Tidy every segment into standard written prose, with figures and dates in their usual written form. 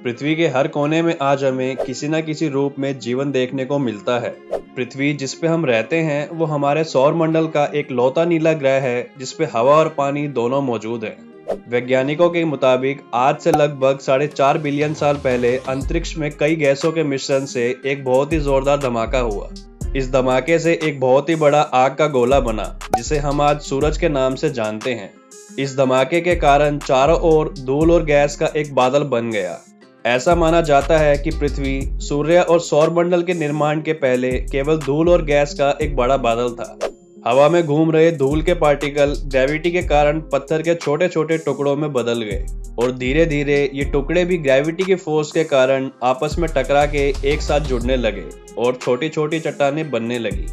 पृथ्वी के हर कोने में आज हमें किसी न किसी रूप में जीवन देखने को मिलता है। पृथ्वी जिस पे हम रहते हैं वो हमारे सौर मंडल का एक लौता नीला ग्रह है जिसपे हवा और पानी दोनों मौजूद हैं। वैज्ञानिकों के मुताबिक आज से लगभग 4.5 बिलियन साल पहले अंतरिक्ष में कई गैसों के मिश्रण से एक बहुत ही जोरदार धमाका हुआ। इस धमाके से एक बहुत ही बड़ा आग का गोला बना जिसे हम आज सूरज के नाम से जानते हैं। इस धमाके के कारण चारों ओर धूल और गैस का एक बादल बन गया। ऐसा माना जाता है कि पृथ्वी सूर्य और सौरमंडल के निर्माण के पहले केवल धूल और गैस का एक बड़ा बादल था। हवा में घूम रहे धूल के पार्टिकल ग्रेविटी के कारण पत्थर के छोटे छोटे टुकड़ों में बदल गए और धीरे धीरे ये टुकड़े भी ग्रेविटी की फोर्स के कारण आपस में टकरा के एक साथ जुड़ने लगे और छोटी छोटी चट्टानें बनने लगी।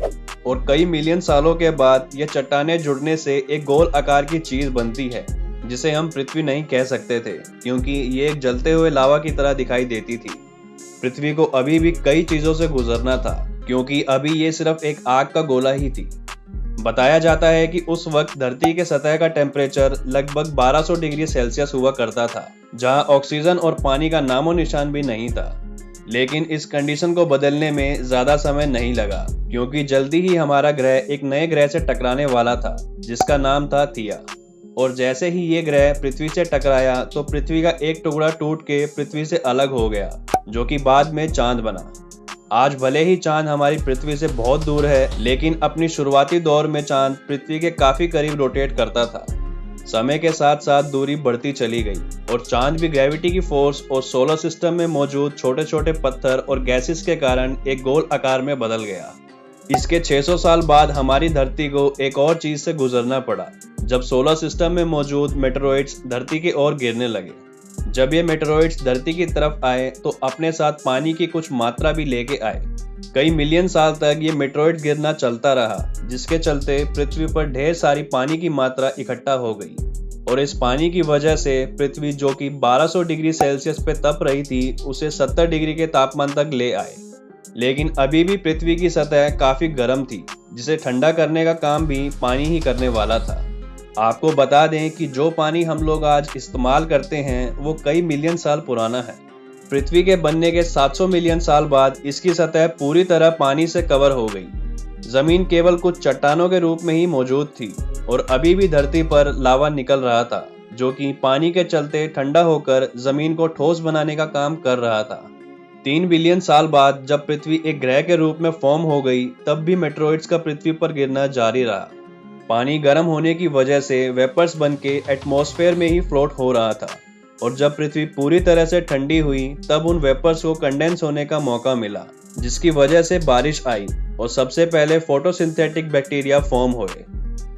और कई मिलियन सालों के बाद ये चट्टानें जुड़ने से एक गोल आकार की चीज बनती है जिसे हम पृथ्वी नहीं कह सकते थे क्योंकि ये एक जलते हुए लावा की तरह दिखाई देती थी। पृथ्वी को अभी भी कई चीजों से गुजरना था क्योंकि अभी ये सिर्फ एक आग का गोला ही थी। बताया जाता है कि उस वक्त धरती के सतह का टेम्परेचर लगभग 1200 डिग्री सेल्सियस हुआ करता था, जहां ऑक्सीजन और पानी का नामो निशान भी नहीं था। लेकिन इस कंडीशन को बदलने में ज्यादा समय नहीं लगा क्योंकि जल्दी ही हमारा ग्रह एक नए ग्रह से टकराने वाला था जिसका नाम था थिया। और जैसे ही ये ग्रह पृथ्वी से टकराया तो पृथ्वी का एक टुकड़ा टूट के पृथ्वी से अलग हो गया जो कि बाद में चांद बना। आज भले ही चांद हमारी पृथ्वी से बहुत दूर है, लेकिन अपनी शुरुआती दौर में चांद पृथ्वी के काफी करीब रोटेट करता था। समय के साथ साथ दूरी बढ़ती चली गई और चांद भी ग्रेविटी की फोर्स और सोलर सिस्टम में मौजूद छोटे छोटे पत्थर और गैसेस के कारण एक गोल आकार में बदल गया। इसके 600 साल बाद हमारी धरती को एक और चीज से गुजरना पड़ा जब सोलर सिस्टम में मौजूद मेटेरॉइड्स धरती की ओर गिरने लगे। जब ये मेटेरॉइड्स धरती की तरफ आए तो अपने साथ पानी की कुछ मात्रा भी लेके आए। कई मिलियन साल तक ये मेटेरॉइड गिरना चलता रहा जिसके चलते पृथ्वी पर ढेर सारी पानी की मात्रा इकट्ठा हो गई और इस पानी की वजह से पृथ्वी जो कि 1200 डिग्री सेल्सियस पे तप रही थी उसे 70 डिग्री के तापमान तक ले आए। लेकिन अभी भी पृथ्वी की सतह काफी गर्म थी जिसे ठंडा करने का काम भी पानी ही करने वाला था। आपको बता दें कि जो पानी हम लोग आज इस्तेमाल करते हैं वो कई मिलियन साल पुराना है। पृथ्वी के बनने के 700 मिलियन साल बाद इसकी सतह पूरी तरह पानी से कवर हो गई। जमीन केवल कुछ चट्टानों के रूप में ही मौजूद थी और अभी भी धरती पर लावा निकल रहा था जो कि पानी के चलते ठंडा होकर जमीन को ठोस बनाने का काम कर रहा था। 3 बिलियन साल बाद जब पृथ्वी एक ग्रह के रूप में फॉर्म हो गई तब भी मेटेरॉइड्स का पृथ्वी पर गिरना जारी रहा। पानी गर्म होने की वजह से वेपर्स बन के एटमॉस्फेयर में ही फ्लोट हो रहा था और जब पृथ्वी पूरी तरह से ठंडी हुई तब उन वेपर्स को कंडेंस होने का मौका मिला जिसकी वजह से बारिश आई और सबसे पहले फोटोसिंथेटिक बैक्टीरिया फॉर्म हुए।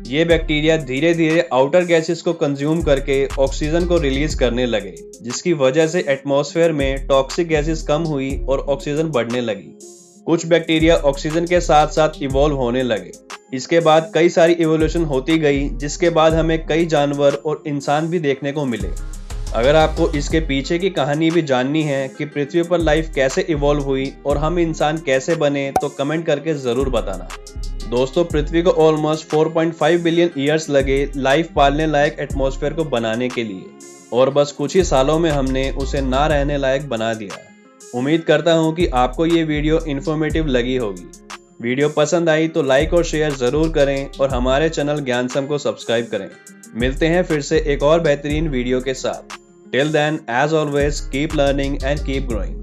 ये बैक्टीरिया धीरे धीरे आउटर गैसेस को कंज्यूम करके ऑक्सीजन को रिलीज करने लगे जिसकी वजह से एटमॉस्फेयर में टॉक्सिक गैसेस कम हुई और ऑक्सीजन बढ़ने लगी। कुछ बैक्टीरिया ऑक्सीजन के साथ साथ इवॉल्व होने लगे। इसके बाद कई सारी इवोल्यूशन होती गई जिसके बाद हमें कई जानवर और इंसान भी देखने को मिले। अगर आपको इसके पीछे की कहानी भी जाननी है कि पृथ्वी पर लाइफ कैसे इवॉल्व हुई और हम इंसान कैसे बने तो कमेंट करके जरूर बताना। दोस्तों, पृथ्वी को ऑलमोस्ट 4.5 बिलियन ईयर्स लगे लाइफ पालने लायक एटमॉस्फेयर को बनाने के लिए और बस कुछ ही सालों में हमने उसे ना रहने लायक बना दिया। उम्मीद करता हूँ कि आपको ये वीडियो इन्फॉर्मेटिव लगी होगी। वीडियो पसंद आई तो लाइक और शेयर जरूर करें और हमारे चैनल ज्ञानसम को सब्सक्राइब करें। मिलते हैं फिर से एक और बेहतरीन वीडियो के साथ। Till then, as always, keep learning and keep growing.